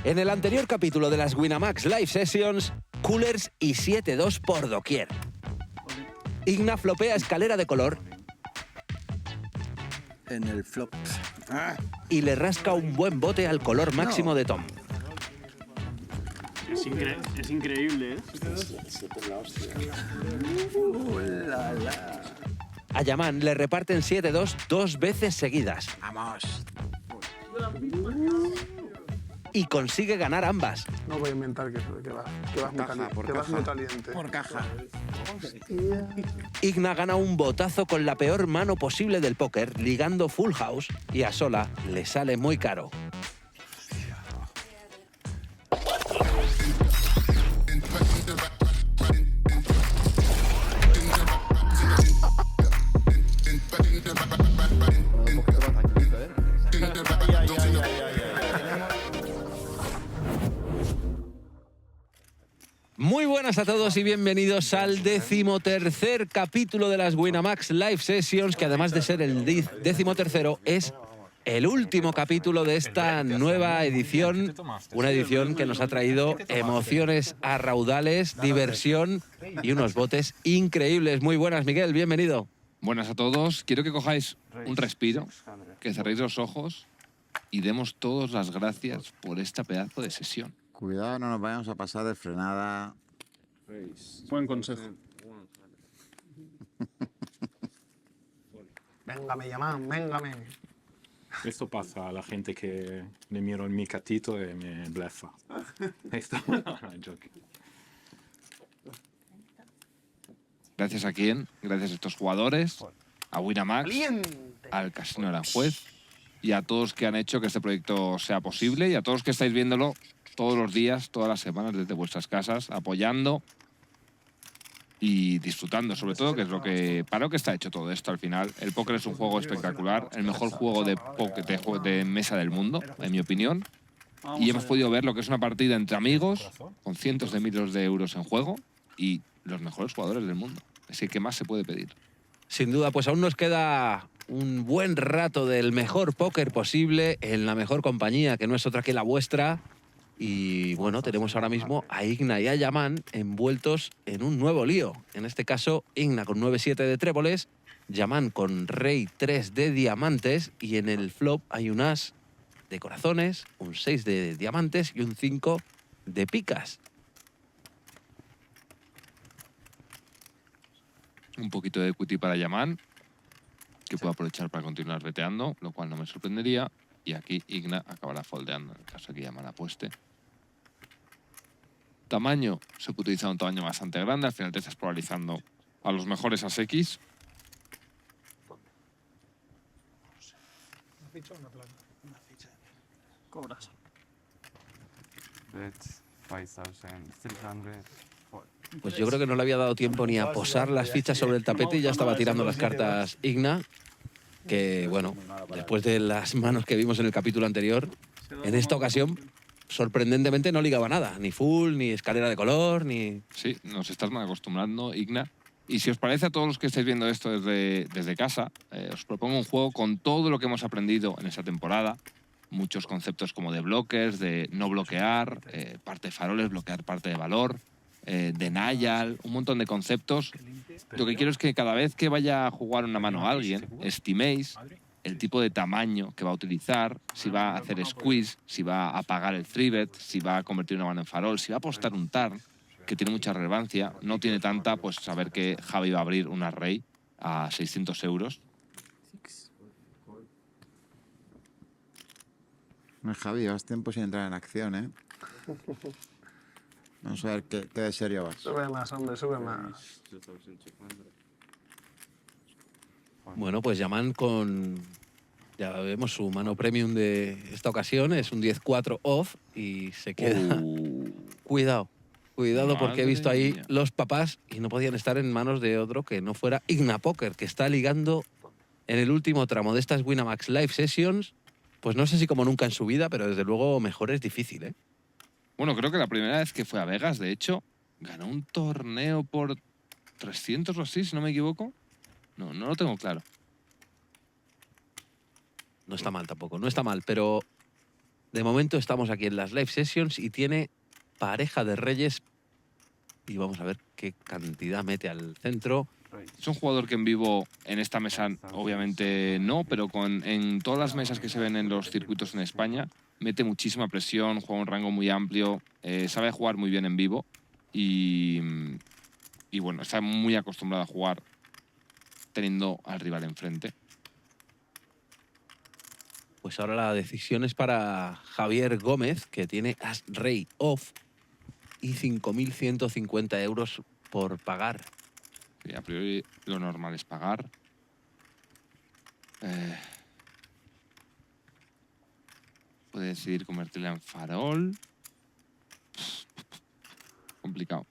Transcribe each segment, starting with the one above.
En el anterior capítulo de las Winamax Live Sessions, coolers y 7-2 por doquier. Igna flopea escalera de color En el flop. y le rasca un buen bote al color máximo de Tom. Es increíble, ¿eh? A Yaman le reparten 7-2 2 veces seguidas Vamos. y consigue ganar ambas. No voy a inventar que vas muy caliente. Por caja. Igna gana un botazo con la peor mano posible del póker, ligando full house, y a sola le sale muy caro. Muy buenas a todos y bienvenidos al 13º capítulo de las Winamax Live Sessions, que además de ser el 13º es el último capítulo de esta nueva edición, una edición que nos ha traído emociones a raudales, diversión y unos botes increíbles. Muy buenas, Miguel, bienvenido. Buenas a todos. Quiero que cojáis un respiro, que cerréis los ojos y demos todos las gracias por esta pedazo de sesión. Cuidado, no nos vayamos a pasar de frenada. Buen consejo. Véngame, Yaman, véngame. Esto pasa a la gente que le miro en mi catito y me blefa. Esto, no, joking. ¿Gracias a quién? Gracias a estos jugadores, a Winamax, al Casino Aranjuez y a todos que han hecho que este proyecto sea posible y a todos que estáis viéndolo todos los días, todas las semanas desde vuestras casas, apoyando y disfrutando, sobre todo, que es para lo que está hecho todo esto al final. El póker es un juego espectacular, el mejor juego de mesa del mundo, en mi opinión. Y hemos podido ver lo que es una partida entre amigos, con cientos de miles de euros en juego y los mejores jugadores del mundo. Es que, ¿qué más se puede pedir? Sin duda, pues aún nos queda un buen rato del mejor póker posible, en la mejor compañía, que no es otra que la vuestra. Y bueno, tenemos ahora mismo a Igna y a Yaman envueltos en un nuevo lío. En este caso, Igna con 9-7 de tréboles, Yaman con rey 3 de diamantes, y en el flop hay un as de corazones, un 6 de diamantes y un 5 de picas. Un poquito de equity para Yaman, que puedo aprovechar para continuar reteando, lo cual no me sorprendería. Y aquí Igna acabará foldeando, en el caso de que Yaman apueste. Tamaño, se puede utilizar un tamaño bastante grande, al final te estás polarizando a los mejores as X. ¿Una ficha o una plata? Una ficha. Cobras. That's 5,300. Pues yo creo que no le había dado tiempo ni a posar las fichas sobre el tapete y ya estaba tirando las cartas Igna, que bueno, después de las manos que vimos en el capítulo anterior, en esta ocasión sorprendentemente no ligaba nada, ni full, ni escalera de color, ni... Sí, nos estás mal acostumbrando, Igna. Y si os parece a todos los que estáis viendo esto desde casa, os propongo un juego con todo lo que hemos aprendido en esta temporada. Muchos conceptos como de blockers, de no bloquear, parte de faroles, bloquear parte de valor, denial, un montón de conceptos. Lo que quiero es que cada vez que vaya a jugar una mano a alguien, estiméis el tipo de tamaño que va a utilizar, si va a hacer squeeze, si va a pagar el 3-bet, si va a convertir una mano en farol, si va a apostar un turn, que tiene mucha relevancia. No tiene tanta, pues saber que Javi va a abrir una rey a 600 euros. Javi, llevas tiempo sin entrar en acción, ¿eh? Vamos a ver qué de serio vas. Sube más, hombre, sube más. Bueno, pues Yaman con... Ya vemos su mano premium de esta ocasión, es un 10-4 off y se queda... Cuidado, porque he visto ahí mía. los papás y no podían estar en manos de otro que no fuera Igna Poker, que está ligando en el último tramo de estas Winamax Live Sessions, pues no sé si como nunca en su vida, pero desde luego mejor es difícil, ¿eh? Bueno, creo que la primera vez que fue a Vegas, de hecho, ganó un torneo por 300 o así, si no me equivoco. No lo tengo claro. No está mal tampoco, no está mal, pero De momento estamos aquí en las live sessions y tiene pareja de reyes. Y vamos a ver qué cantidad mete al centro. Es un jugador que en vivo, en esta mesa obviamente no, pero en todas las mesas que se ven en los circuitos en España, mete muchísima presión, juega un rango muy amplio, sabe jugar muy bien en vivo y bueno, está muy acostumbrado a jugar teniendo al rival enfrente. Pues ahora la decisión es para Javier Gómez, que tiene As-Rey off y 5.150 euros por pagar. Sí, a priori lo normal es pagar. Puede decidir convertirla en farol. Complicado.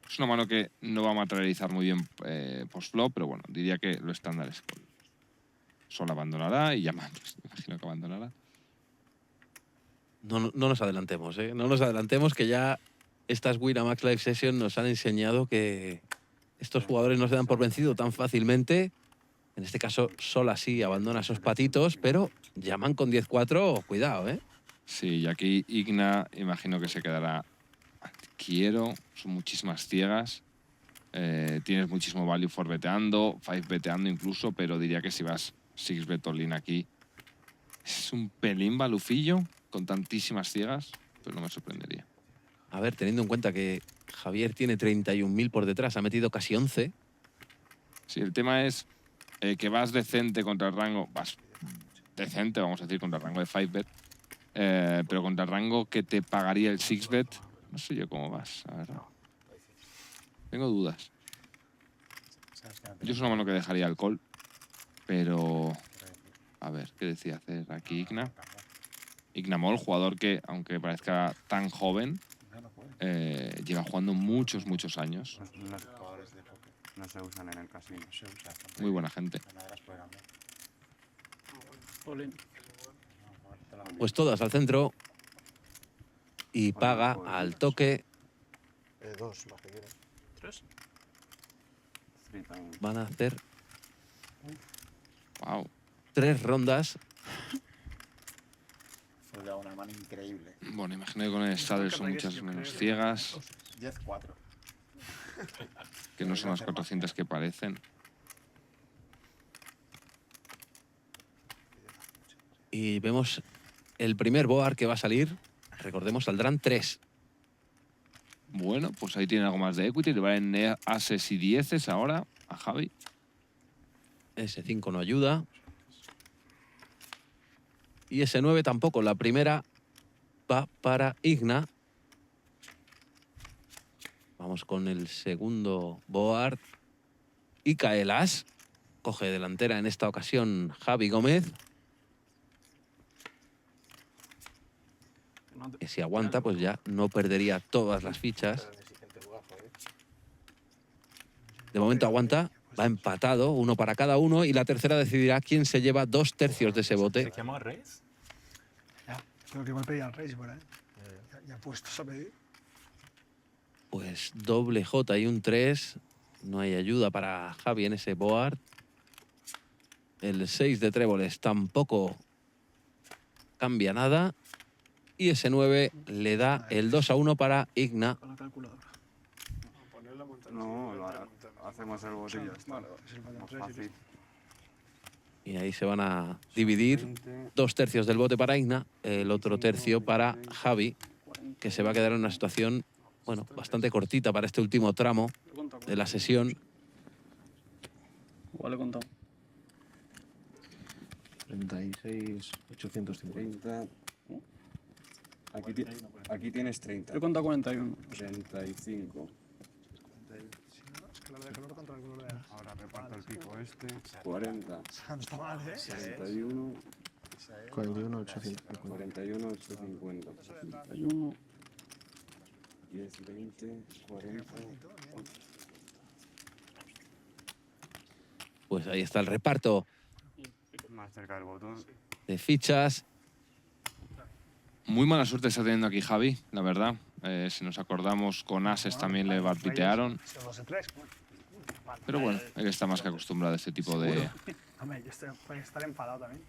Es una mano que no va a materializar muy bien post-flop, pero bueno, diría que lo estándar es call. Sol abandonará y Yaman, pues, me imagino que abandonará. No nos adelantemos, ¿eh? No nos adelantemos, que ya estas Winamax Live Session nos han enseñado que estos jugadores no se dan por vencido tan fácilmente. En este caso, Sol así abandona esos patitos, pero Yaman con 10-4, cuidado, ¿eh? Sí, y aquí Igna imagino que se quedará. Quiero, son muchísimas ciegas. Tienes muchísimo value for beteando, 5 beteando incluso, pero diría que si vas 6 bet all-in aquí, es un pelín balufillo con tantísimas ciegas, pero no me sorprendería. A ver, teniendo en cuenta que Javier tiene 31.000 por detrás, ha metido casi 11. Sí, el tema es que vas decente contra el rango, vas decente, vamos a decir, contra el rango de 5 bet, pero contra el rango que te pagaría el 6 bet, no sé yo cómo vas, la verdad. Tengo dudas. Yo es una mano que dejaría el call, pero a ver, ¿qué decía hacer aquí Igna? Ignamol, jugador que, aunque parezca tan joven, lleva jugando muchos años. No se usan en el casino. Muy buena gente. All-in. Pues todas al centro y paga al toque. 2, las que quieras. 3. Van a hacer Wow. 3 rondas. Fue una mano increíble. Bueno, imagino que con el saddle son muchas menos ciegas, 10-4. que no son las 400 que parecen. Y vemos el primer board que va a salir. Recordemos, saldrán 3. Bueno, pues ahí tiene algo más de equity. Le valen ases y dieces ahora a Javi. Ese 5 no ayuda. Y ese 9 tampoco. La primera va para Igna. Vamos con el segundo board. Y cae el as. Coge delantera en esta ocasión Javi Gómez. Que si aguanta, pues ya no perdería todas las fichas. De momento aguanta. Va empatado, uno para cada uno. Y la tercera decidirá quién se lleva 2/3 de ese bote. ¿Se llama Reyes? Ya, creo que igual pedía al Rey, por ahí. Ya puestos a pedir. Pues doble J y un 3. No hay ayuda para Javi en ese board. El 6 de tréboles tampoco cambia nada. Y ese 9 le da el 2-1 para Igna. Con la calculadora. No, hacemos el botillo. Más fácil. Y ahí se van a dividir 2/3 del bote para Igna. El otro tercio para Javi, que se va a quedar en una situación, bueno, bastante cortita para este último tramo de la sesión. Igual he contado. 36.850. Aquí tienes 30. He contado 41. 35. Es que la de color contra el color de... Ahora reparto el pico este. 40. No está mal, ¿eh? 41. 41.850. 41.850. 41. 10, 20, 40. Pues ahí está el reparto Más cerca del botón. de fichas. Muy mala suerte está teniendo aquí Javi, la verdad. Si nos acordamos, con ases también le barpitearon. Pero bueno, él está más que acostumbrado a este tipo de... Hombre, yo estoy, puede estar enfadado también.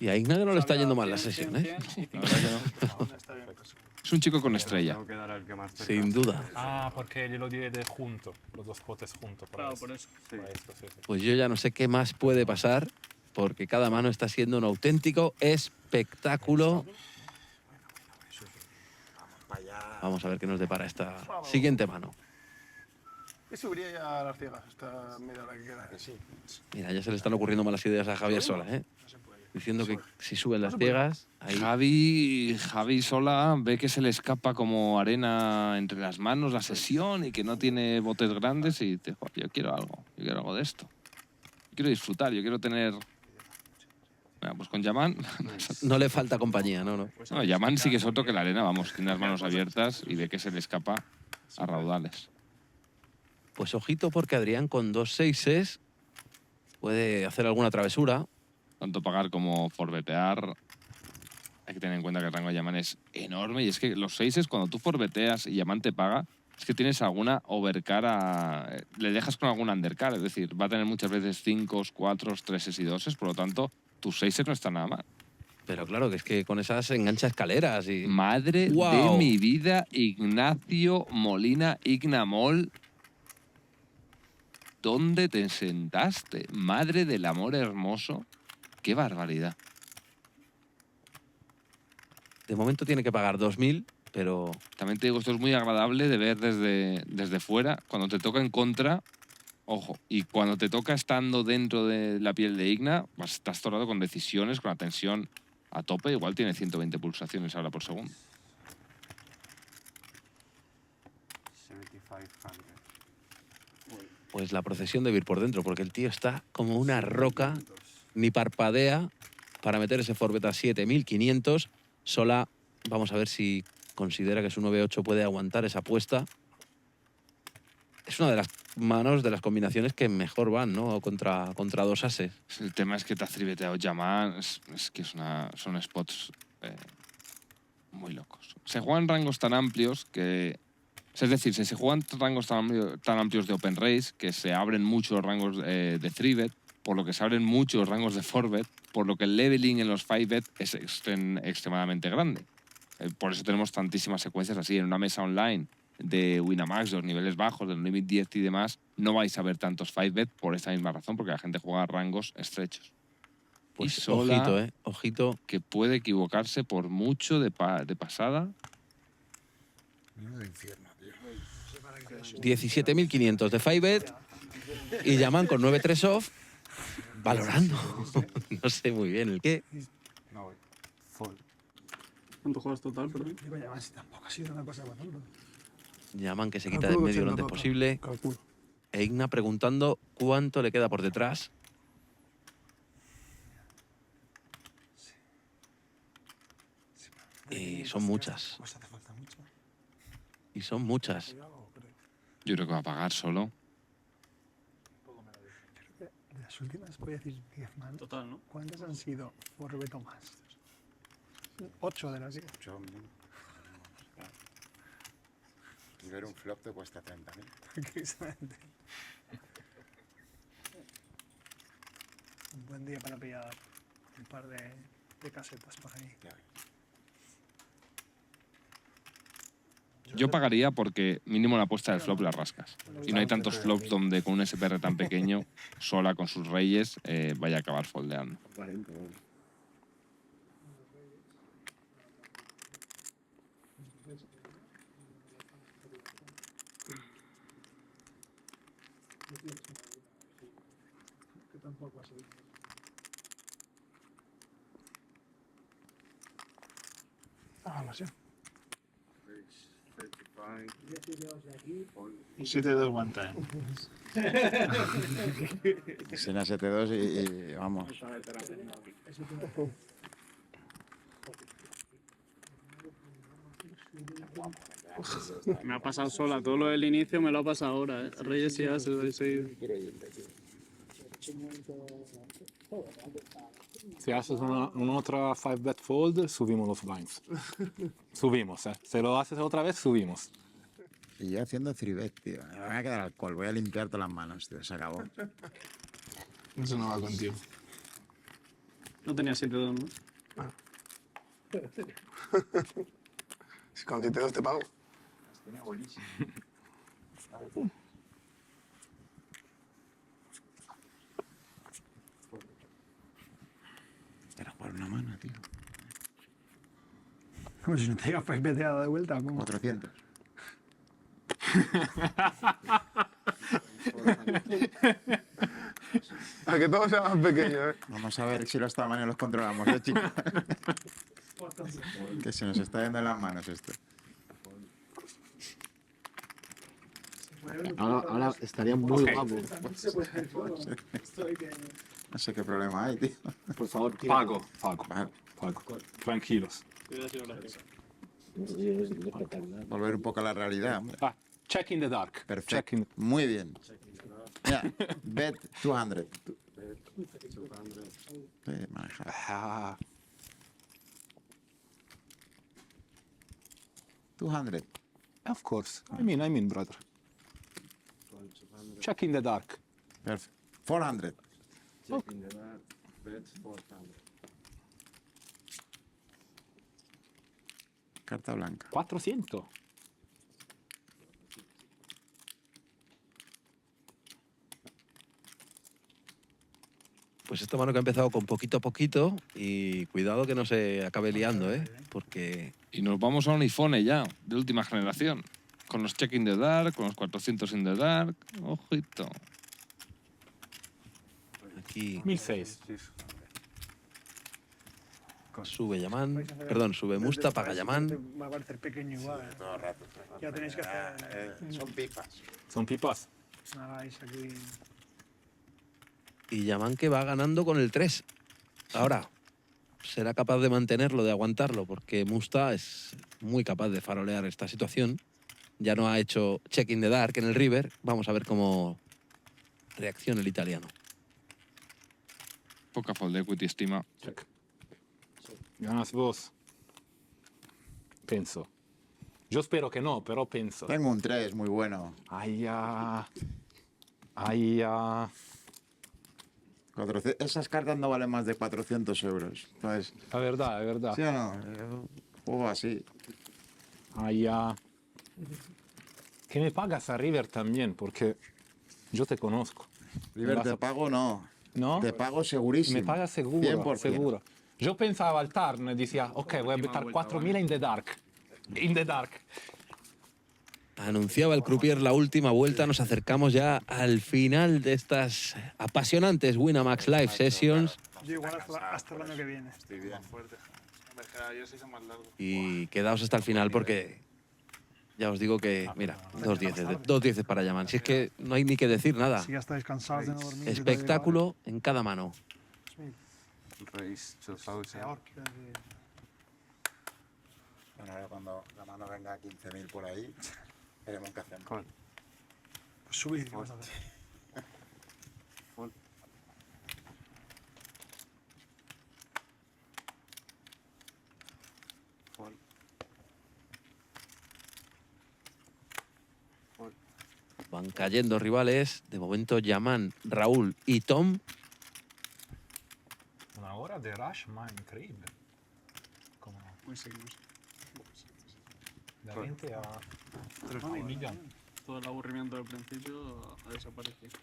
Y a Igna no le está yendo mal la sesión, ¿eh? La verdad que no. Está bien, pues. Es un chico con estrella. Tengo que dar al que más cerca. Sin duda. Ah, porque yo lo divide junto, los dos potes juntos. Claro, por eso. Sí. Por esto, sí, sí. Pues yo ya no sé qué más puede pasar, porque cada mano está siendo un auténtico espectáculo. Para allá. Vamos a ver qué nos depara esta siguiente mano. Y subiría ya a las ciegas, esta media hora que queda. Sí. Mira, ya se le están ocurriendo malas ideas a Javier Sola, ¿eh? No se puede. Diciendo que si suben las ciegas, ahí... Javi Sola ve que se le escapa como arena entre las manos la sesión y que no tiene botes grandes y dice, "Joder, yo quiero algo de esto. Yo quiero disfrutar, yo quiero tener... Bueno, pues con Yaman, No le falta compañía, ¿no? no, Yaman sí que es otro que la arena, vamos, tiene las manos abiertas y ve que se le escapa a raudales. Pues ojito, porque Adrián con 2 seises puede hacer alguna travesura. Tanto pagar como forbetear. Hay que tener en cuenta que el rango de Yaman es enorme y es que los seises, cuando tú forbeteas y Yaman te paga, es que tienes alguna overcar, le dejas con algún undercar, es decir, va a tener muchas veces 5, 4, 3 y 2, por lo tanto, tus seises no están nada mal. Pero claro, que es que con esas engancha escaleras y... Madre de ¡Guau! mi vida, Ignacio Molina Ignamol. ¿Dónde te sentaste? Madre del amor hermoso. ¡Qué barbaridad! De momento tiene que pagar 2.000, pero También te digo, esto es muy agradable de ver desde fuera. Cuando te toca en contra, ojo, y cuando te toca estando dentro de la piel de Igna, estás torado con decisiones, con la tensión a tope. Igual tiene 120 pulsaciones ahora por segundo. 7500. pues la procesión debe ir por dentro, porque el tío está como una roca, ni parpadea para meter ese forbet a 7.500. Sola, vamos a ver si considera que su 9-8 puede aguantar esa apuesta. Es una de las manos, de las combinaciones que mejor van, ¿no? Contra 2 ases. El tema es que te ha tribeteado Yaman, es que son spots muy locos. Se juegan rangos tan amplios que... Es decir, se juegan rangos tan amplios de Open Race que se abren muchos rangos de 3-bet, por lo que se abren muchos rangos de 4-bet, por lo que el leveling en los 5-bet es extremadamente grande. Por eso tenemos tantísimas secuencias así. En una mesa online de Winamax, de los niveles bajos, del Limit 10 y demás, no vais a ver tantos 5-bet por esta misma razón, porque la gente juega rangos estrechos. Pues Y Sola, ojito, ojito. que puede equivocarse por mucho de pasada. Menudo infierno, tío. 17.500 de 5-bet y llaman con 9-3 off, valorando. No sé muy bien el qué. No voy. Full. ¿Cuánto juegas total, perdón? Digo, ya más, tampoco ha sido una cosa para tanto. Llaman que se quita de en medio lo antes posible. Calculo. E Igna preguntando cuánto le queda por detrás. Y son muchas. Pues hace falta mucho. Y son muchas. Yo creo que va a pagar solo. De las últimas, voy a decir 10 man. Total, ¿no? ¿Cuántas han sido por Beto más? 8 de las 10. Yo, Y ver un flop te cuesta 30.000. Precisamente. Un buen día para pillar un par de casetas por ahí. Yo pagaría porque mínimo la apuesta del flop la rascas. Y no hay tantos flops donde con un SPR tan pequeño, sola con sus reyes, vaya a acabar foldeando. 40, bueno. Ah, no sé. 35. Un 7-2 aguanta, ¿eh? Sena 7-2 y vamos. Me ha pasado sola. Todo lo del inicio me lo ha pasado ahora, ¿eh? Reyes y ases, he seguido. Si haces una otra 5-bet fold, subimos los blinds. Subimos, ¿eh? Si lo haces otra vez, subimos. Y yo haciendo 3-bet, tío. Me voy a quedar alcohol, voy a limpiar todas las manos, tío. Se acabó. Eso no va contigo. No tenía 7-2, ¿no? Si con 7-2 te pago. Era por una mano, tío. Como si no te digas, pues vete a dar de vuelta. ¿Cómo? 400. A que todo sea más pequeño, ¿eh? Vamos a ver si los tamaños los controlamos, chicos. Que se nos está yendo en las manos esto. Ahora estaría muy guapo. No sé qué problema hay, tío. Por favor, pago. Vale, Tranquilos. volver un poco a la realidad, hombre. Ah, check in the dark. Perfecto. Muy bien. Mira, bet 200. Sí, manejar. Ah, 200. of course. I mean, brother. Check in the dark. Perfect. 400. Carta blanca. 400. Pues esta mano que ha empezado con poquito a poquito y cuidado que no se acabe liando, ¿eh? Porque Y nos vamos a un iPhone ya, de última generación. Con los check in the dark, con los 400 in the dark. Ojito. aquí 1006. sube Yaman, perdón, sube Musta, paga Yaman. Va a parecer pequeño igual. ¿eh? Todo el rato. Ya tenéis que hacer... Son pipas. Son pipas. No hagáis aquí... Y Yaman que va ganando con el 3. Ahora, será capaz de mantenerlo, de aguantarlo, porque Musta es muy capaz de farolear esta situación. Ya no ha hecho check in the dark en el river. Vamos a ver cómo reacciona el italiano. Poca fold equity estima. Check. Ganas vos. Penso. Yo espero que no, pero penso. Tengo un 3 muy bueno. Ay, ya. Ay, ya. 400. Esas cartas no valen más de 400 euros. Entonces, La verdad, es verdad. ¿sí o no? Yo juego así. Ay, ya. Que me pagas a River también, porque yo te conozco. River, Vas te a- pago no. ¿No? Te pago segurísimo. Me pagas seguro, 100%. seguro. Yo pensaba al turn y decía, ok, voy a meter 4.000 in the dark. In the dark. Anunciaba el croupier la última vuelta. Nos acercamos ya al final de estas apasionantes Winamax Live Sessions. Yo igual hasta el año que viene. Estoy bien. Fuerte. Hombre, que ayer se hizo más largo. Y quedaos hasta el final porque ya os digo que, mira, 2-10 para Yaman. Si es que no hay ni que decir nada. Si ya estáis cansados de no dormir... Espectáculo en cada mano. Reis, Chelsea. Peor, quiero decir. Bueno, ahora cuando la mano venga a 15.000 por ahí, veremos qué hacemos. Call. Pues subid, ¿qué vas a hacer? Full. Full. Full. Van cayendo rivales. De momento Yaman, Raúl y Tom. Una hora de rush, más increíble. Como Muy seguidos. de 20 a 3 millones. Todo el aburrimiento del principio ha desaparecido.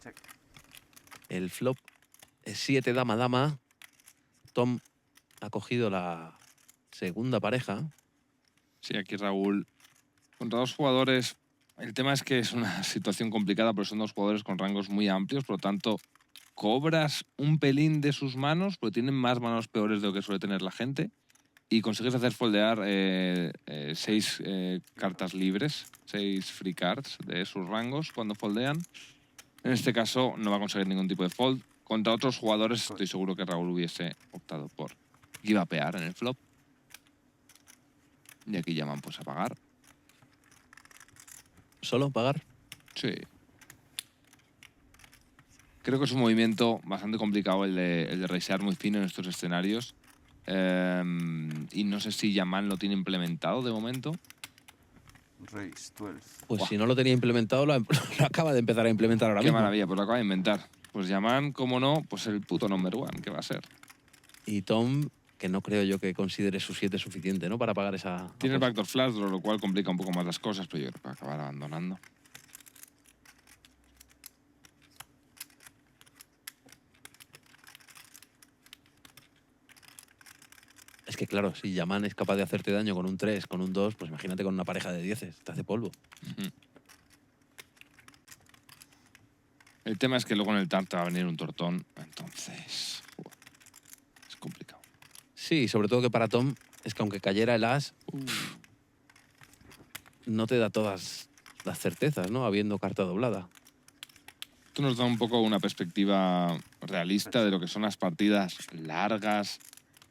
Check. El flop es 7 dama-dama. Tom ha cogido la segunda pareja. Sí, aquí Raúl. Contra dos jugadores. El tema es que es una situación complicada, porque son dos jugadores con rangos muy amplios, por lo tanto, cobras un pelín de sus manos, porque tienen más manos peores de lo que suele tener la gente, y consigues hacer foldear 6 cartas libres, 6 free cards de sus rangos cuando foldean. En este caso no va a conseguir ningún tipo de fold. Contra otros jugadores estoy seguro que Raúl hubiese optado por givapear en el flop. Y aquí llaman pues a pagar. ¿Solo pagar? Sí. Creo que es un movimiento bastante complicado el de raisear muy fino en estos escenarios. Y no sé si Yaman lo tiene implementado de momento. Race 12. Pues Buah. si no lo tenía implementado, lo acaba de empezar a implementar ahora Qué mismo. maravilla, pues lo acaba de inventar. Pues Yaman, como no, pues el puto number one, ¿qué va a ser? Y Tom, que no creo yo que considere su 7 suficiente, ¿no? Para pagar esa... Tiene el apuesta. backdoor flash, lo cual complica un poco más las cosas, pero yo creo que va a acabar abandonando. Es que claro, si Yaman es capaz de hacerte daño con un 3, con un 2, pues imagínate con una pareja de 10, te hace polvo. Ujú. El tema es que luego en el TAR te va a venir un tortón, entonces es complicado. Sí, sobre todo que para Tom es que aunque cayera el as, no te da todas las certezas, ¿no? Habiendo carta doblada. Esto nos da un poco una perspectiva realista de lo que son las partidas largas,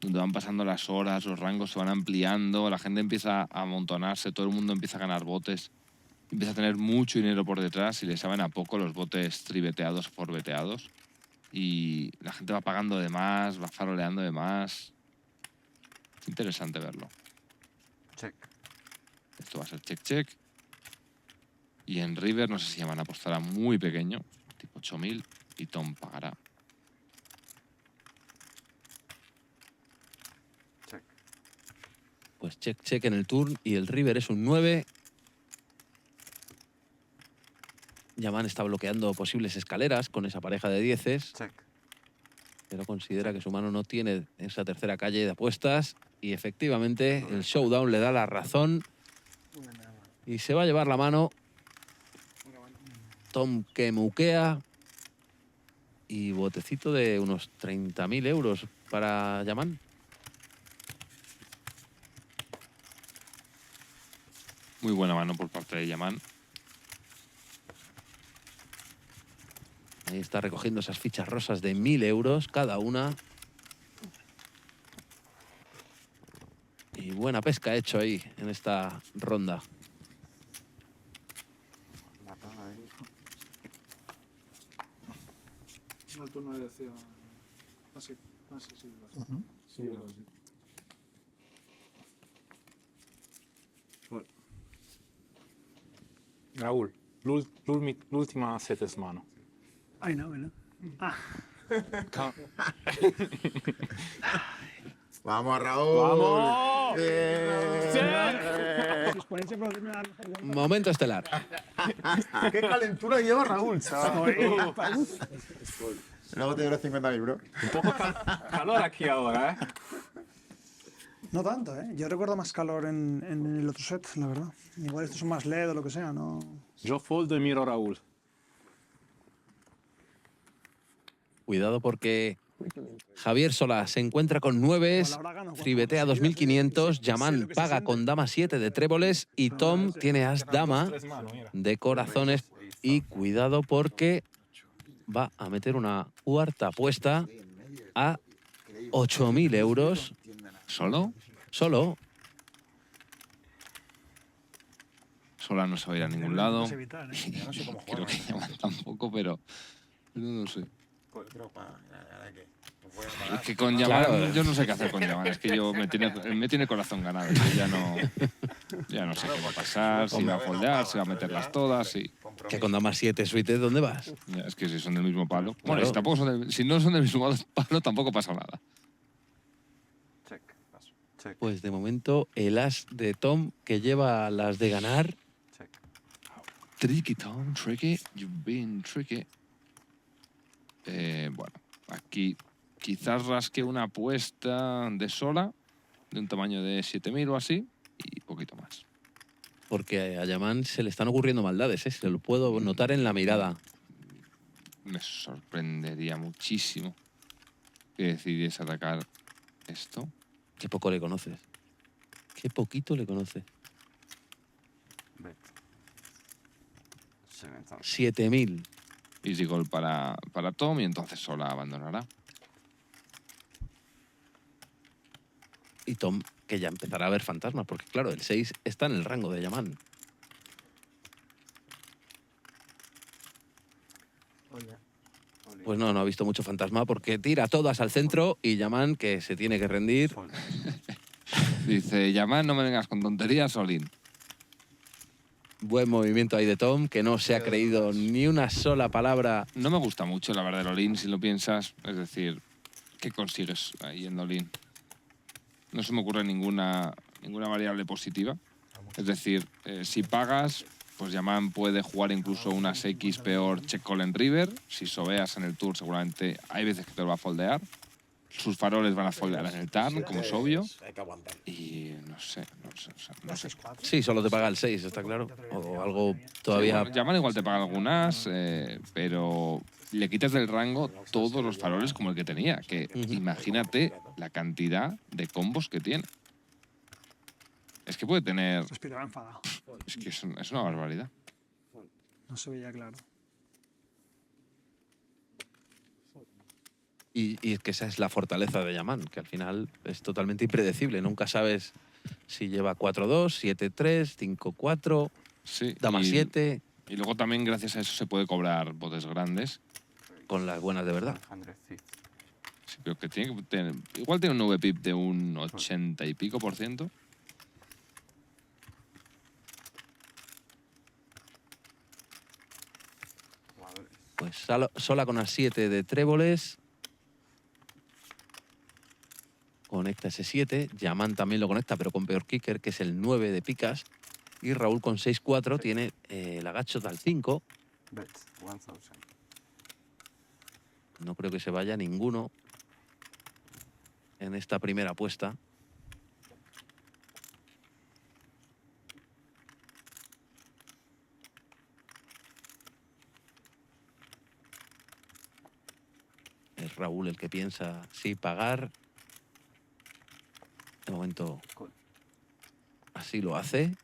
donde van pasando las horas, los rangos se van ampliando, la gente empieza a amontonarse, todo el mundo empieza a ganar botes, empieza a tener mucho dinero por detrás y le saben a poco los botes tribeteados o forbeteados. Y la gente va pagando de más, va faroleando de más. Es interesante verlo. Check. Esto va a ser check-check. Y en River, no sé si Yaman apostará muy pequeño, tipo 8.000, y Tom pagará. Check. Pues check en el turn y el river es un 9. Yaman está bloqueando posibles escaleras con esa pareja de 10, Check. pero considera que su mano no tiene esa tercera calle de apuestas y efectivamente el showdown le da la razón y se va a llevar la mano Tom, que muquea, y botecito de unos 30.000 euros para Yaman. Muy buena mano por parte de Yaman. Ahí está recogiendo esas fichas rosas de 1.000 euros cada una. Y buena pesca ha hecho ahí en esta ronda. Mata ahí. No, tú no decías. Así, sí. Sí, Raúl, l'ultima settimana. Ay, no, bueno. ¡Vamos, Raúl! ¡Vamos! Si os ponéis en problema, Momento estelar. ¡Qué calentura lleva Raúl, chaval! no. Luego te doy 50.000, bro. Un poco calor aquí ahora, ¿eh? No tanto, ¿eh? Yo recuerdo más calor en el otro set, la verdad. Igual estos son más LED o lo que sea, ¿no? Yo foldo y miro a Raúl. Cuidado porque Javier Solá se encuentra con 9, tribetea 2.500, Yaman paga con dama 7 de tréboles y Tom tiene as dama de corazones. Y cuidado porque va a meter una cuarta apuesta a 8.000 euros. ¿Solo? Solo. Sola no se va a ir a ningún lado. Es evitar, ¿eh? Yo no sé cómo Creo juega. que Yaman tampoco, pero no sé. Pero ¿ahora qué? No puede Es pagar. que con Yaman, Claro. yo no sé qué hacer con Yaman. Es que me tiene corazón ganado. Yo ya no sé qué va a pasar, si va a foldear, si va a meterlas todas. Y, Que con dama 7 suites, ¿dónde vas? ya, es que si son del mismo palo. Bueno, Claro. si, tampoco si no son del mismo palo, tampoco pasa nada. Check. Paso. Check. Pues de momento el as de Tom, que lleva las de ganar. Check. Tricky, Tom, tricky. You've been tricky. Bueno, aquí quizás rasque una apuesta de sola, de un tamaño de 7.000 o así, y poquito más. Porque a Yaman se le están ocurriendo maldades, ¿eh? Se lo puedo notar en la mirada. Me sorprendería muchísimo que decidiese atacar esto. Qué poco le conoces. Qué poquito le conoces. Bet. 7,000. 7.000. Easy goal para Tom y entonces sola abandonará. Y Tom, que ya empezará a ver fantasmas, porque claro, el 6 está en el rango de Yaman. Pues no ha visto mucho fantasma porque tira todas al centro y Yaman, que se tiene que rendir. Fold. Dice, Yaman, no me vengas con tonterías, Olin. Buen movimiento ahí de Tom, que no se ha creído ni una sola palabra. No me gusta mucho, la verdad, el all-in, si lo piensas. Es decir, ¿qué consigues ahí en all-in? No se me ocurre ninguna variable positiva. Es decir, si pagas, pues Yaman puede jugar incluso unas X peor check call en river. Si sobeas en el tour, seguramente hay veces que te lo va a foldear. Sus faroles van a foldear en el turn, como es obvio. Hay que aguantar. Y no sé. Sí, solo te paga el 6, está claro. O algo todavía... Sí, Yaman igual te paga algunas, pero le quitas del rango todos los faroles como el que tenía. Que imagínate la cantidad de combos que tiene. Es que puede tener... Respiraba enfadado. Es que es una barbaridad. No se veía claro. Y es que esa es la fortaleza de Yaman, que al final es totalmente impredecible. Nunca sabes si lleva 4-2, 7-3, 5-4, Sí, dama 7, y luego también gracias a eso se puede cobrar botes grandes. con las buenas de verdad. 106. Sí, pero que tiene que tener, igual tiene un VPIP de un 80 y pico %. Jugadores. Pues sola con las 7 de tréboles. Conecta ese 7. Yaman también lo conecta, pero con peor kicker, que es el 9 de picas. Y Raúl con 6-4 tiene el agacho al 5. Bets. 1000. No creo que se vaya ninguno en esta primera apuesta. Es Raúl el que piensa sí pagar. De momento así lo hace.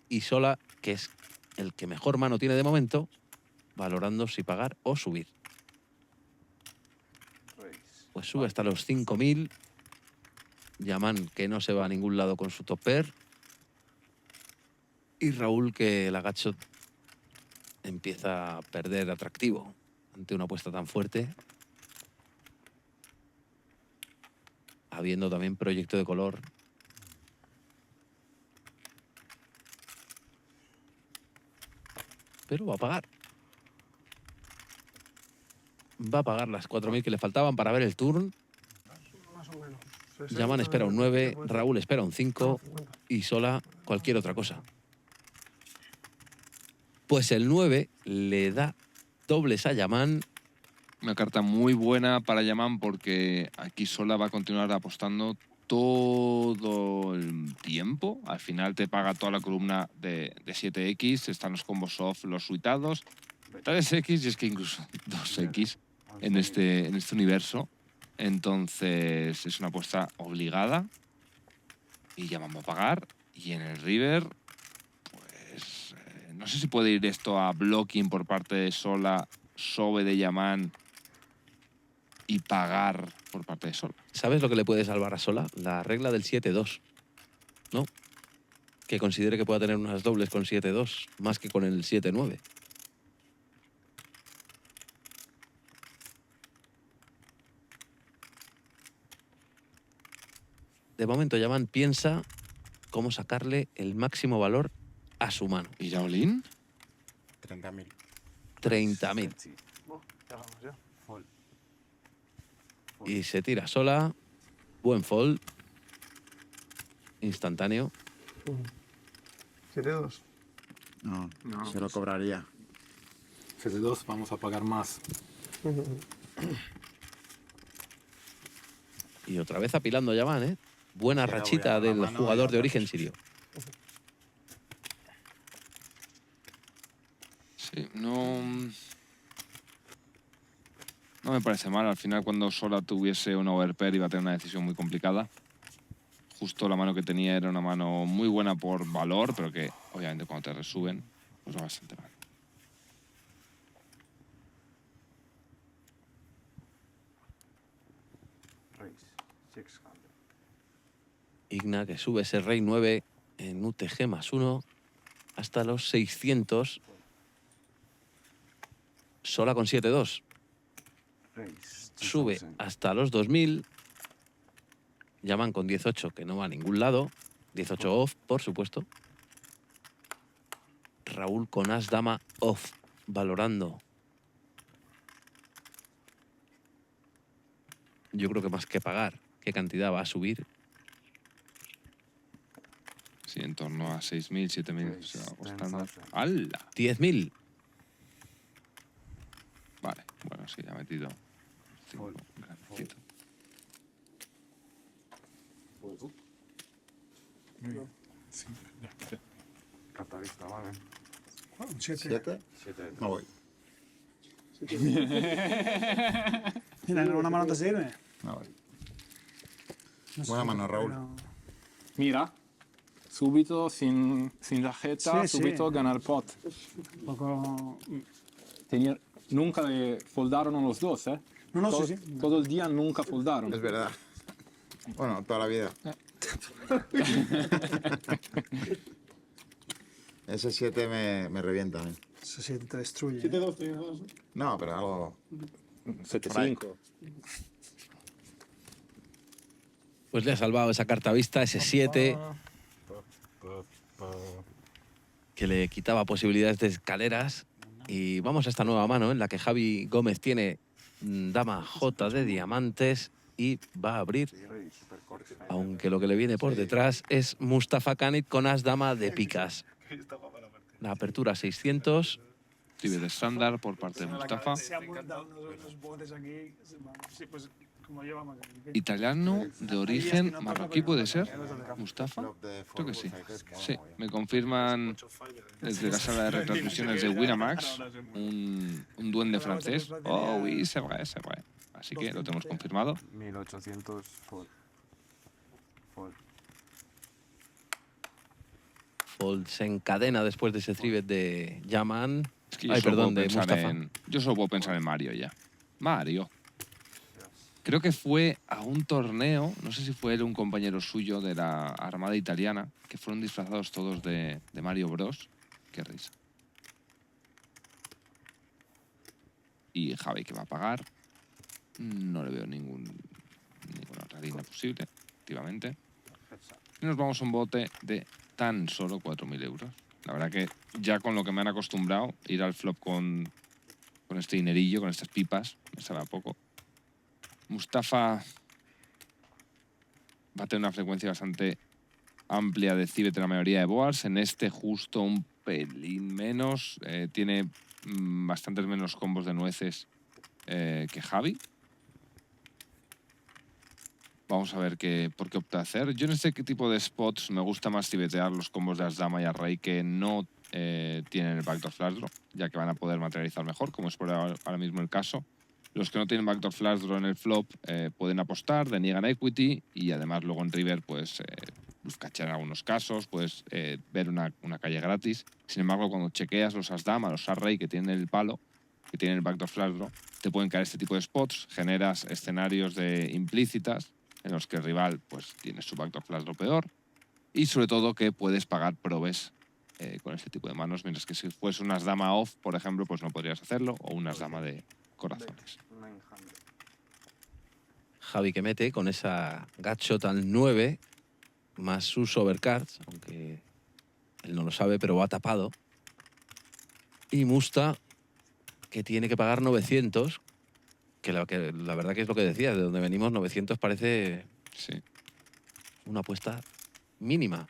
Y Sola, que es el que mejor mano tiene de momento, valorando si pagar o subir. Race. Pues sube hasta los 5.000. Yaman, que no se va a ningún lado con su topper. Y Raúl, que el agacho empieza a perder atractivo ante una apuesta tan fuerte. Habiendo también proyecto de color. Pero va a pagar. Va a pagar las 4.000 que le faltaban para ver el turn. Más o menos. Yaman espera un 9, Raúl espera un 5 y Sola cualquier otra cosa. Pues el 9 le da dobles a Yaman. Una carta muy buena para Yaman porque aquí Sola va a continuar apostando todo el tiempo. Al final te paga toda la columna de 7X, están los combos soft, los suitados, 3X y es que incluso 2X en este universo. Entonces es una apuesta obligada y Yaman va a pagar. Y en el river, pues no sé si puede ir esto a blocking por parte de Sola, sobe de Yaman y pagar por parte de Sola. ¿Sabes lo que le puede salvar a Sola? La regla del 7-2, ¿no? Que considere que pueda tener unas dobles con 7-2, más que con el 7-9. De momento, Yaman piensa cómo sacarle el máximo valor a su mano. ¿Y Yaolín? 30.000. 30.000. Ya vamos ya. Fold. Y se tira Sola. Buen fold. Instantáneo. 7-2. No, No, se lo cobraría. 7-2, vamos a pagar más. Y otra vez apilando Yaman, ¿eh? Buena Sí, la rachita voy a del la mano jugador y de otra origen vez. sirio. Sí, no me parece mal. Al final, cuando Sola tuviese un overpair, iba a tener una decisión muy complicada. Justo la mano que tenía era una mano muy buena por valor, pero que obviamente cuando te resuben, pues va bastante mal. Race. 600. Igna, que sube ese rey 9 en UTG +1 hasta los 600. Sola con 7-2. Race. Sube 2000. hasta los 2000. Yaman con 18, que no va a ningún lado. 18 off, por supuesto. Raúl con as dama off, valorando. Yo creo que más que pagar. ¿Qué cantidad va a subir? Sí, en torno a 6.000, 7.000 se va costando. 10,000. ¡Hala! 10.000. Vale, bueno, sí, ha metido 5. Grandecito. Carta vista, vale. Un 7. 7. 7. No voy. Mira, una mano antes de irme. No voy. No sé Buena si- mano, Raúl. pero- Mira, subito, sin tarjeta, Sí, sí. subito ganar pot. Un poco... Nunca le foldaron los dos, ¿eh? No, no, todo, sí, sí. todo el día nunca foldaron. Es verdad. Bueno, toda la vida. Ese 7 me revienta a mí. Ese 7 te destruye. 7-2, tienes 2. No, pero algo... 7-5. Pues le ha salvado esa carta vista, ese 7, que le quitaba posibilidades de escaleras. Y vamos a esta nueva mano en la que Javi Gómez tiene dama J de diamantes y va a abrir, Rey, super corte. aunque lo que le viene por detrás es Mustafa Kanit con as dama de picas. La apertura 600. Trivet estándar por parte de Mustafa. Se han montado unos botes aquí. Sí, pues como llevamos aquí. Italiano de origen marroquí, ¿puede ser? Mustafa. Flop de Creo que 4 sí. bullfighter, mola Sí, mogollón. me confirman desde la sala de retransmisiones de Winamax, un duende francés. Oh, oui, c'est vrai, c'est vrai. Así que lo tenemos confirmado. 1800 fold. Fold. Fold se encadena después de ese trivet de Yaman. Es que yo Ay, solo perdón, puedo de pensar Mustafa. yo solo puedo pensar en Mario ya. Mario. Creo que fue a un torneo, no sé si fue él o un compañero suyo de la Armada Italiana, que fueron disfrazados todos de Mario Bros. Qué risa. Y Javi, que va a pagar. No le veo ninguna otra línea posible, efectivamente. Y nos vamos a un bote de tan solo 4.000 euros. La verdad que ya con lo que me han acostumbrado, ir al flop con este dinerillo, con estas pipas, me sabe a poco. Mustafa va a tener una frecuencia bastante amplia de civet en la mayoría de boards. En este justo un pelín menos. Tiene bastantes menos combos de nueces que Javi. Vamos a ver por qué opta a hacer. Yo en este tipo de spots me gusta más civetear los combos de As-Dama y As-Rey que no tienen el backdoor flash draw, ya que van a poder materializar mejor, como es por ahora mismo el caso. Los que no tienen backdoor flash draw en el flop pueden apostar, deniegan equity y además luego en river pues cachar en algunos casos, puedes ver una calle gratis. Sin embargo, cuando chequeas los As-Dama, los As-Rey que tienen el palo, que tienen el backdoor flash draw, te pueden caer este tipo de spots, generas escenarios de implícitas en los que el rival pues tiene su backdoor flash draw peor y sobre todo que puedes pagar probes con este tipo de manos, mientras que si fuese unas dama off, por ejemplo, pues no podrías hacerlo, o unas dama de corazones. 900. Javi que mete con esa gatshot al 9 más sus overcards, aunque él no lo sabe, pero va tapado. Y Musta que tiene que pagar 900, que la verdad que es lo que decía, de donde venimos 900 parece Sí. una apuesta mínima.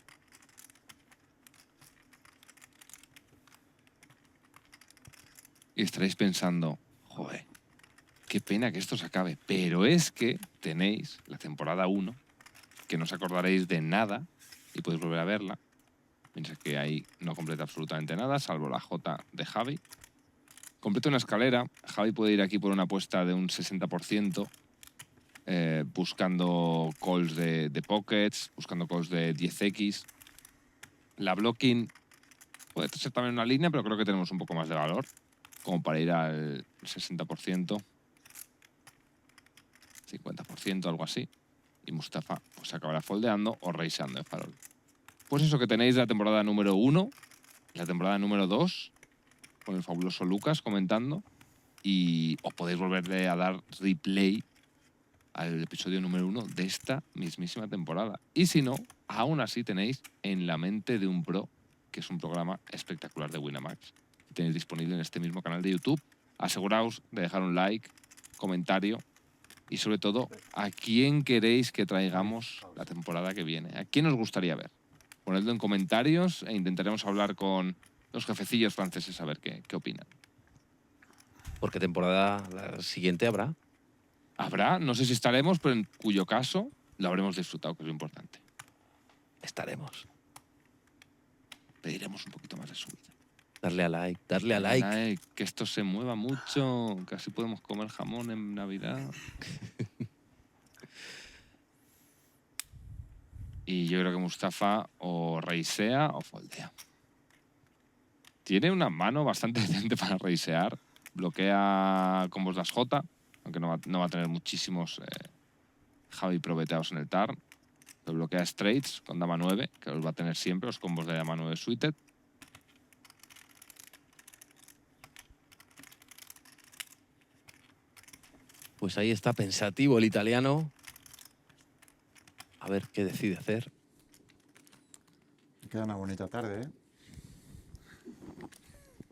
Y estaréis pensando, joder, qué pena que esto se acabe. Pero es que tenéis la temporada 1, que no os acordaréis de nada y podéis volver a verla. Mientras que ahí no completa absolutamente nada, salvo la J de Javi. Completa una escalera. Javi puede ir aquí por una apuesta de un 60%, buscando calls de pockets, buscando calls de 10x. La blocking puede ser también una línea, pero creo que tenemos un poco más de valor, como para ir al 60%, 50%, algo así. Y Mustafa pues acabará foldeando o raiseando en farol. Pues eso, que tenéis la temporada número 1, la temporada número 2, con el fabuloso Lucas comentando, y os podéis volverle a dar replay al episodio número 1 de esta mismísima temporada. Y si no, aún así tenéis En la mente de un pro que es un programa espectacular de Winamax. Tenéis disponible en este mismo canal de YouTube. Aseguraos de dejar un like, comentario y sobre todo, ¿a quién queréis que traigamos la temporada que viene? ¿A quién os gustaría ver? Ponedlo en comentarios e intentaremos hablar con los jefecillos franceses a ver qué opinan. Porque temporada la siguiente habrá. Habrá, no sé si estaremos, pero en cuyo caso lo habremos disfrutado, que es lo importante. Estaremos. Pediremos un poquito más de subida. Darle a like, darle a like. Que esto se mueva mucho, que así podemos comer jamón en Navidad. Y yo creo que Mustafa o reisea o foldea. Tiene una mano bastante decente para reisear. Bloquea combos las J, aunque no va a tener muchísimos Javi probeteados en el turn. Lo bloquea straights con dama 9, que los va a tener siempre, los combos de dama 9 suited. Pues ahí está pensativo el italiano. A ver qué decide hacer. Queda una bonita tarde, ¿eh?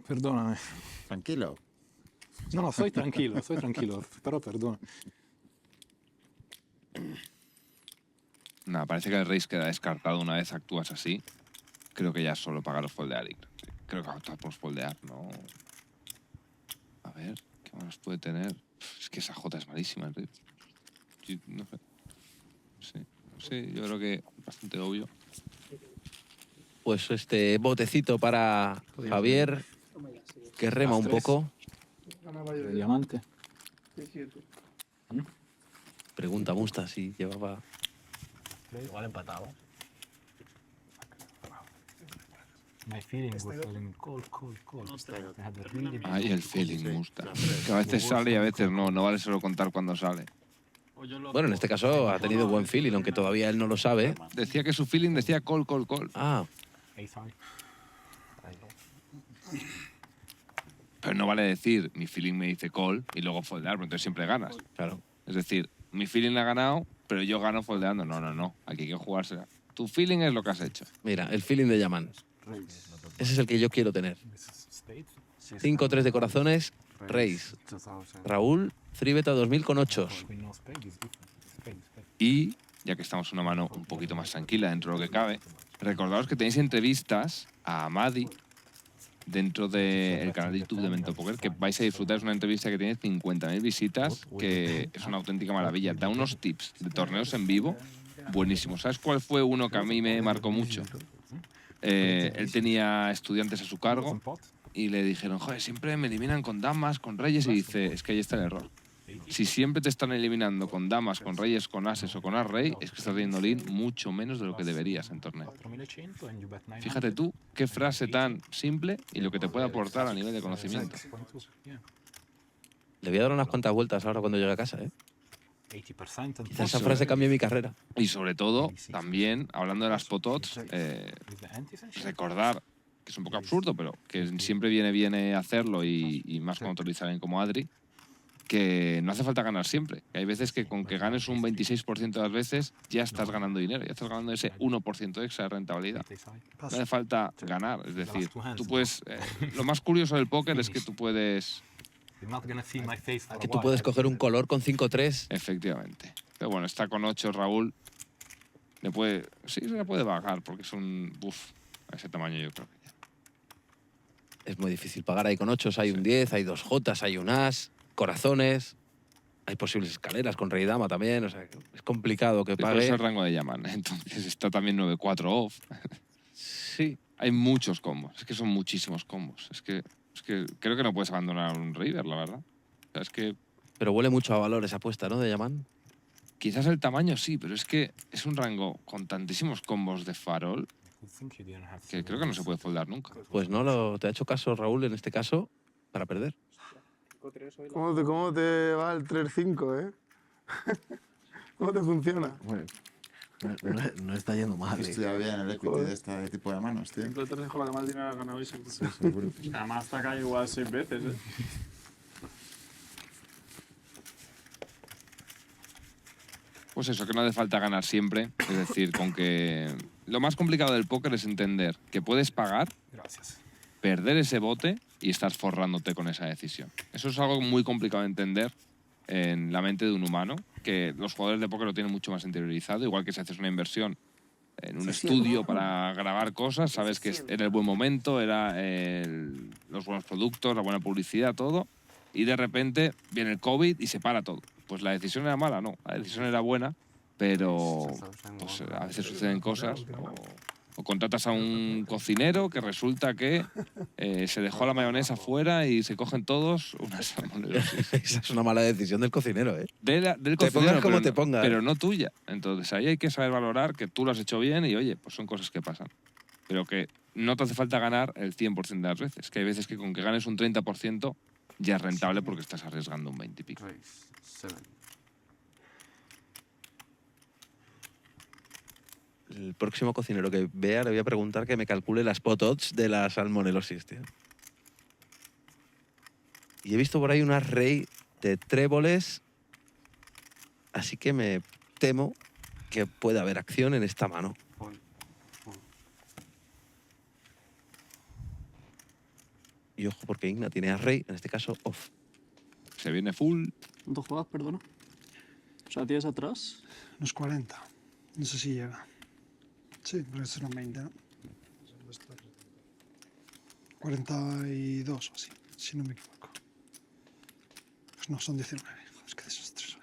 Perdóname. Tranquilo. No, soy tranquilo, pero perdona. Nada, parece que el raise queda descartado una vez actúas así. Creo que ya es solo pagar o foldear. Creo que optar por foldear, ¿no? A ver, ¿qué más puede tener? Es que esa J es malísima, el raise. No sé. Sí, yo creo que bastante obvio. Pues este botecito para Javier, que rema un poco. Diamante. Pregunta Musta si llevaba... Igual empatado. My feeling was feeling cold. I had a really big Ay, el feeling me gusta. Que a veces sale y a veces no. No vale solo contar cuando sale. Bueno, en este caso ha tenido buen feeling, aunque todavía él no lo sabe. Decía que su feeling decía call. Ah, ace high. Pero no vale decir mi feeling me dice call y luego foldear, porque entonces siempre ganas. claro. Es decir, mi feeling ha ganado, pero yo gano foldeando. No. Aquí hay que jugársela. Tu feeling es lo que has hecho. Mira, el feeling de Yaman. Ese es el que yo quiero tener. State. 5-3 de corazones, Reis. 2000. Raúl, 3-beta 2000 con 8. We know spade is different. Spade. Y, ya que estamos en una mano un poquito más tranquila dentro de lo que cabe, recordaos que tenéis entrevistas a Amadi dentro del canal de YouTube de Mentor Poker, que vais a disfrutar. Es una entrevista que tiene 50.000 visitas, que es una auténtica maravilla. Da unos tips de torneos en vivo buenísimos. ¿Sabes cuál fue uno que a mí me marcó mucho? Él tenía estudiantes a su cargo y le dijeron, joder, siempre me eliminan con damas, con reyes, y dice, es que ahí está el error. Si siempre te están eliminando con damas, con reyes, con ases o con as-rey, es que estás teniendo lean mucho menos de lo que deberías en torneo. 4100 and you bet 900. Fíjate tú qué frase tan simple y lo que te puede aportar a nivel de conocimiento. 6.2, yeah. Le voy a dar unas cuantas vueltas ahora cuando llegue a casa, ¿eh? 80% and Quizás esa frase cambie mi carrera. Y sobre todo, también, hablando de las potots, with the antis and shit. recordar, que es un poco absurdo, pero que siempre viene bien hacerlo y más cuando te lo dice alguien como Adri, que no hace falta ganar siempre. Que hay veces que con que ganes un 26% de las veces ya estás ganando dinero, ya estás ganando ese 1% extra de rentabilidad. Ace high. No hace falta ganar, es decir, tú puedes... lo más curioso del póker es que tú puedes... You're not gonna see my face for a Que tú while. puedes coger un color con 5-3. Efectivamente. Pero bueno, está con 8 Raúl. Sí, se le puede bajar porque es un... a ese tamaño yo creo que ya. Es muy difícil pagar ahí con 8. Hay un 10, hay 2 Jotas, hay un as, corazones. Hay posibles escaleras con rey y dama también. O sea, es complicado que Pero es pague. el rango de Yaman. Entonces está también 9-4 off. Sí. Hay muchos combos. Es que son muchísimos combos. Es que creo que no puedes abandonar un River, la verdad. O sea, es que Pero huele mucho a valor esa apuesta, ¿no? De Yaman. quizás el tamaño sí, pero es que es un rango con tantísimos combos de farol You think you didn't have que creo que no se puede foldar nunca. Pues no te ha hecho caso Raúl en este caso para perder. ¿Cómo te va el 3-5, eh? ¿Cómo te funciona? No está yendo mal. Estudia bien el equity de este tipo de manos, tío. Siempre te dejo la de más dinero has ganado ese. Seguro. Además te ha caído igual 6 veces, ¿eh? Pues eso, que no hace falta ganar siempre. Es decir, con que lo más complicado del póker es entender que puedes pagar, Gracias. perder ese bote y estar forrándote con esa decisión. Eso es algo muy complicado de entender en la mente de un humano, que los jugadores de póker lo tienen mucho más interiorizado, igual que si haces una inversión en un estudio para grabar cosas, sabes que era el buen momento, era los buenos productos, la buena publicidad, todo, y de repente viene el COVID y se para todo. Pues la decisión era mala, no, la decisión era buena, pero pues, a veces suceden cosas. O contratas a un cocinero que resulta que se dejó la mayonesa fuera y se cogen todos una salmonelosis. Esa es una mala decisión del cocinero, ¿eh? Del Te cocinero, pongas como pero te pongas. pero no tuya. Entonces ahí hay que saber valorar que tú lo has hecho bien y, oye, pues son cosas que pasan. Pero que no te hace falta ganar el 100% de las veces. Que hay veces que con que ganes un 30% ya es rentable porque estás arriesgando un 20 y pico. Raise 7. El próximo cocinero que vea le voy a preguntar que me calcule las pot odds de la salmonelosis, tío. Y he visto por ahí un as-rey de tréboles, así que me temo que puede haber acción en esta mano. Fold. Fold. Y ojo, porque Igna tiene as-rey, en este caso off. Se viene full. ¿Cuánto juegas, perdona? O sea, tienes atrás. Unos 40. No sé si llega. Sí, porque serán 20, ¿no? 42 o así, si no me equivoco. Pues no, son 19. Joder, es que desastre soy.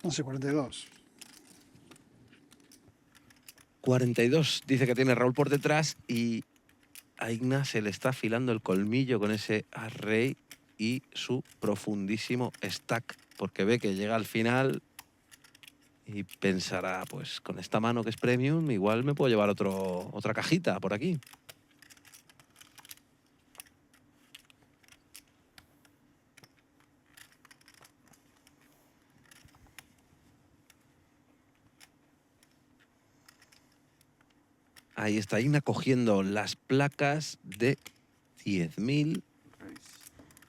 No sé, 42. 42 dice que tiene Raúl por detrás y a Igna se le está afilando el colmillo con ese as-rey y su profundísimo stack, porque ve que llega al final y pensará, pues con esta mano que es premium, igual me puedo llevar otra cajita por aquí. Ahí está Igna cogiendo las placas de 10.000, Raise.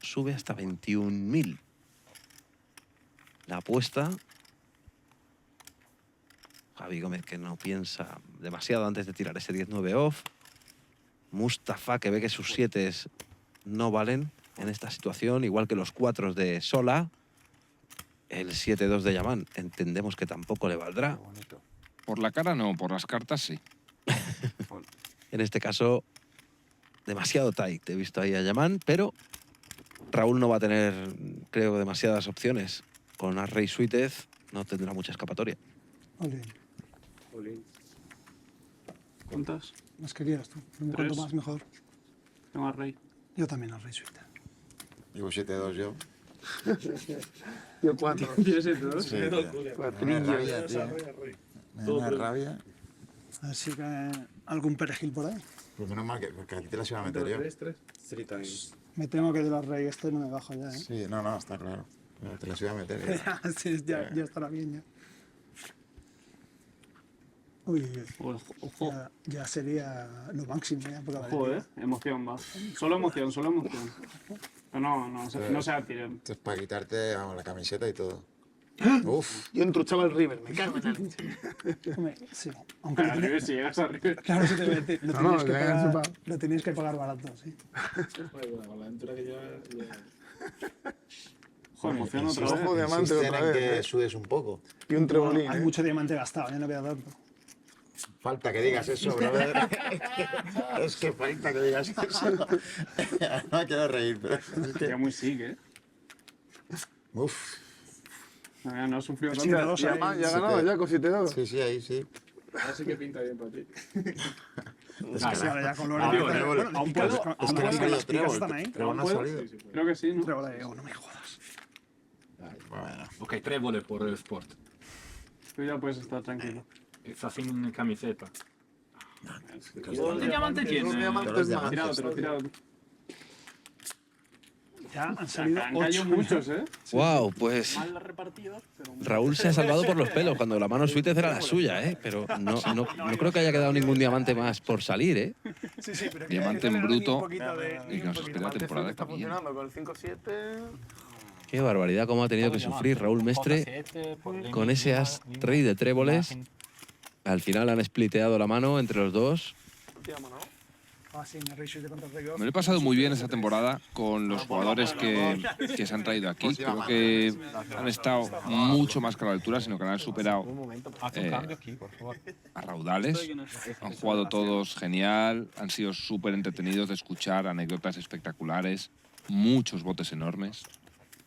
sube hasta 21.000. La apuesta... Javi Gómez, que no piensa demasiado antes de tirar ese 10-9 off. Mustafa, que ve que sus 7 no valen en esta situación, igual que los 4 de Sola. El 7-2 de Yaman, entendemos que tampoco le valdrá. Qué bonito. Por la cara no, por las cartas sí. Fold. En este caso, demasiado tight. He visto ahí a Yaman, pero Raúl no va a tener, creo, demasiadas opciones. Con as-rey suítez no tendrá mucha escapatoria. Ole, ¿Cuántas? más que quieras tú. Cuanto 3. más, mejor. Tengo a Rey. Yo también al rey suite. Digo 7-2 yo. Yo 4. ¿Tienes el 2? Sí, me da rabia, tío. Me da una rabia. A ver si cae algún perejil por ahí. Pues menos mal que porque aquí te las iba a meter yo. Me temo que de la rey este no me bajo ya, ¿eh? Sí, no, está claro. Pero te las iba a meter. Sí, ya estará bien, ya. Uy, uy, uy. Ojo, Ya sería lo máximo, ya. Por ojo, emoción va. Solo emoción, solo emoción. No se va a tirar. Esto es para quitarte vamos, la camiseta y todo. Uf. Yo entruchaba el River, me cago en la leche. Hombre, sí. Aunque A River, si llegas a River. claro, sí te lo No, tenías que ya pagar, sepa. lo tenías que pagar barato, sí. Joder, emoción otra Ojo, vez. diamante Insisten otra en vez. que ¿eh? sudes un poco. Y un trebolín. Hay ¿eh? mucho diamante gastado, ya no queda tanto. Falta que digas eso, brother. Es que falta que digas eso. No me quiero reír, pero es que... Ya muy sick, ¿eh? Uf. No ha sufrido Sí, tanto. dos Ya, ahí. ya ha ganado, ya con 7-2. Sí, ahí sí. Así que pinta bien para ti. Sí, ahora ya con lo Ah, digo, bueno, aún picas, puedo- con- Es que no ha con salido las picas trébol. están ahí. Trébol no ha salido. Creo que sí, ¿no? Pero ahora digo, no me jodas. Bueno, Ok, 3 volte por el sport. Tú ya puedes estar tranquilo. Sta sin camiseta. ¿Cuántos diamantes tienes? Dos diamantes más. Tíralo. Ya han salido Han caído 8. muchos, ¿eh? Wow, pues Mal repartidos, pero... Raúl se ha salvado por los pelos cuando la mano suítez era la suya, ¿eh? Pero no creo que haya quedado ningún diamante más por salir, ¿eh? Sí, sí, pero Diamante en bruto. Y que nos espera Diamante temporada está que viene. funcionando con el 5-7. Qué barbaridad cómo ha tenido que sufrir Raúl Mestre con ese as rey de tréboles. Al final han spliteado la mano entre los dos. Me lo he pasado muy bien esta temporada con los jugadores que se han traído aquí. Creo que han estado mucho más que a la altura, sino que han superado a raudales. Han jugado todos genial, han sido súper entretenidos de escuchar, anécdotas espectaculares, muchos botes enormes.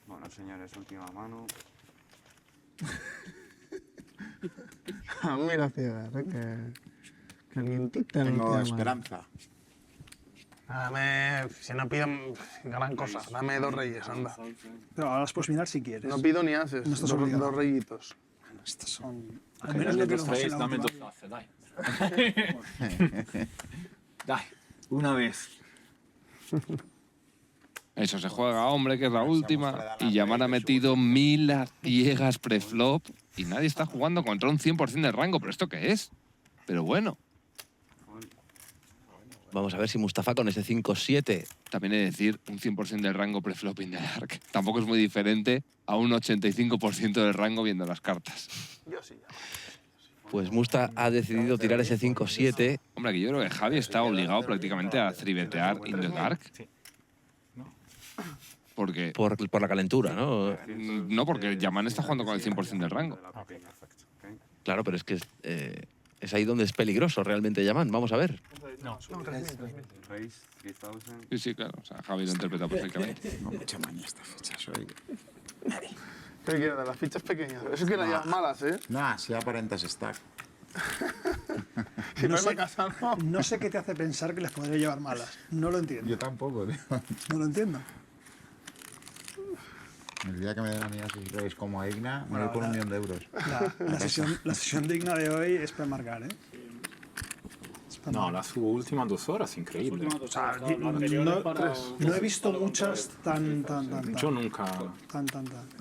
Bueno, señores, última mano. Mira, ciudad, que calientita. Tengo esperanza. Dame, si no pido gran cosa, dame 2 reyes, anda. Pero ahora los puedes mirar si quieres. No pido ni haces, No estás obligado. 2 rayitos. Bueno, estos son... Al menos lo que nos pase la Dame última. 2 dai. Dai, una vez. Eso se juega a hombre, que es la última, y Yaman ha metido 1000 a ciegas preflop y nadie está jugando contra un 100% del rango. ¿Pero esto qué es? Pero bueno. Vamos a ver si Mustafa con ese 5-7. También he de decir, un 100% del rango preflop in the dark tampoco es muy diferente a un 85% del rango viendo las cartas. Yo sí. Pues Musta ha decidido tirar ese 5-7. Hombre, que yo creo que Javi está obligado prácticamente a tribetear in the dark. Porque... Por la calentura, ¿no? No, porque Yaman está jugando con el 100% del rango. Claro, pero es que es ahí donde es peligroso realmente Yaman. Vamos a ver. Raise 3000. Sí, sí, claro. O sea, Javi lo interpreta perfectamente. Tengo mucha maña esta fecha, soy... ¿Qué quieres? Las fichas pequeñas. Eso es que las llevas malas, ¿eh? Nah, si aparentas stack. Si no me casa, no. No sé qué te hace pensar que les podría llevar malas. No lo entiendo. Yo tampoco, tío. No lo entiendo. El día que me den a mí así reyes como a Igna, me voy por 1.000.000 de euros. La sesión digna de hoy es para marcar, ¿eh? No, las últimas 2 horas, increíble. O sea, no he visto muchas tan. Yo nunca.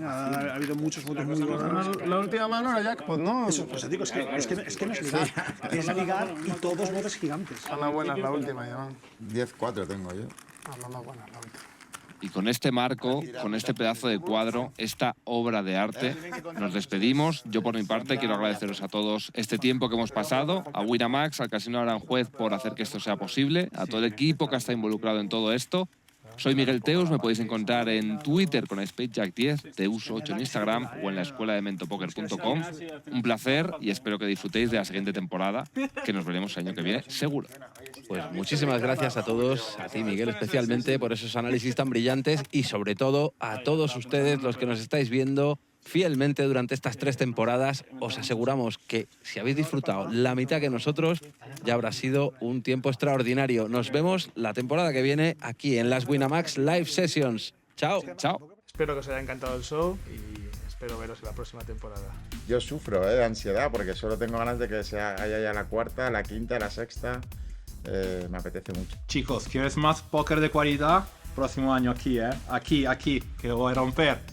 Ha habido muchos votos muy buenos. La última mano era jackpot, ¿no? Eso, pues digo, es que no es ligar. Es ligar y todos votos gigantes. Son las buenas, la última, ya. 10-4 tengo yo. No, las buenas, la última. Y con este marco, con este pedazo de cuadro, esta obra de arte, nos despedimos. Yo, por mi parte, quiero agradeceros a todos este tiempo que hemos pasado, a Winamax, al Casino Aranjuez por hacer que esto sea posible, a todo el equipo que está involucrado en todo esto. Soy Miguel Teus, me podéis encontrar en Twitter con SpaceJack10, Teus8 en Instagram o en la escuela de mentopoker.com. Un placer y espero que disfrutéis de la siguiente temporada, que nos veremos el año que viene, seguro. Pues muchísimas gracias a todos, a ti Miguel especialmente, por esos análisis tan brillantes y sobre todo a todos ustedes los que nos estáis viendo fielmente durante estas 3 temporadas. Os aseguramos que si habéis disfrutado la mitad que nosotros, ya habrá sido un tiempo extraordinario. Nos vemos la temporada que viene aquí en las Winamax Live Sessions. Chao. Chao. Espero que os haya encantado el show y espero veros en la próxima temporada. Yo sufro de ansiedad porque solo tengo ganas de que haya ya la 4ª, la 5ª, la 6ª. Me apetece mucho. Chicos, ¿quieres más póker de cualidad? Próximo año aquí, aquí, que lo voy a romper.